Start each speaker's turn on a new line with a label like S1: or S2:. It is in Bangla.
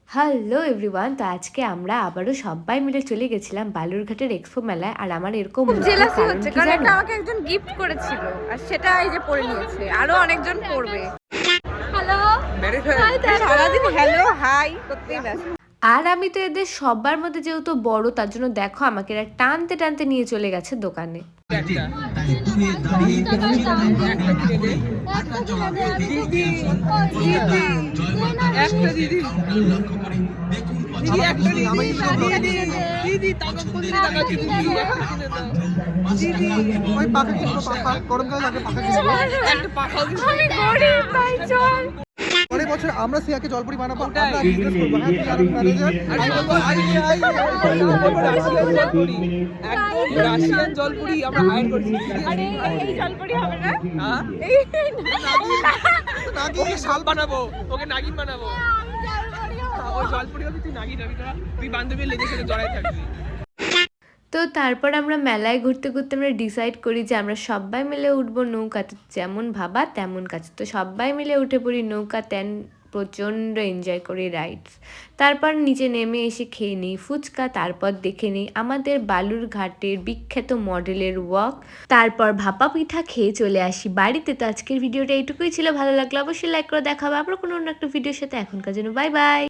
S1: হ্যালো এভরিওয়ান, তো আজকে আমরা আবারও সবাই মিলে চলে গেছিলাম বালুরঘাটের এক্সপো মেলায়। আর আমার এরকম
S2: খুব
S1: মুডের
S2: জেলাসি
S1: কারণ
S2: হচ্ছে
S1: কি
S2: কারণ
S1: জানো?
S2: এটা আমাকে একজন গিফট করেছিল আর সেটা এই যে পরে নিয়েছে, আরো অনেকজন পরবে। হ্যালো, সারাদিন হ্যালো হাই করতেই ব্যস্ত।
S1: আর আমি তো এদের সবার মধ্যে যেহেতু বড়, তার জন্য দেখো আমাকে এরা টানতে টানতে নিয়ে চলে গেছে দোকানে।
S3: পরের বছর আমরা সিয়াকে জলপুরি বানাবো, আমরা বিজনেস করবো। হ্যাঁ, তুই আরো ম্যানেজার, আমি বলবো আই আই
S4: একদম রাশিয়ান জলপুরি আমরা হায়ার করছি।
S2: আরে এই জলপরি হবে না?
S4: হ্যাঁ
S2: এই
S4: ওকে শাল বানাবো, ওকে নাগিন বানাবো। ওই জলপুরি হবে, তুই নাগিন হবি, তুই বান্ধবীর লেগে সেটা জড়াই থাকবি।
S1: তো তারপর আমরা মেলায় ঘুরতে ঘুরতে আমরা ডিসাইড করি যে আমরা সবাই মিলে উঠবো নৌকাতে। যেমন ভাবা তেমন কাজ, তো সবাই মিলে উঠে পড়ি নৌকাতে। প্রচণ্ড এনজয় করি রাইডস। তারপর নিচে নেমে এসে খেয়ে নিই ফুচকা, তারপর দেখে নিই আমাদের বালুরঘাটের বিখ্যাত মডেলের ওয়াক, তারপর ভাপা পিঠা খেয়ে চলে আসি বাড়িতে। তো আজকের ভিডিওটা এইটুকুই ছিল, ভালো লাগলো অবশ্যই লাইক করে দেখাবো আবার কোনো অন্য একটা ভিডিওর সাথে। এখনকার জন্য বাই বাই।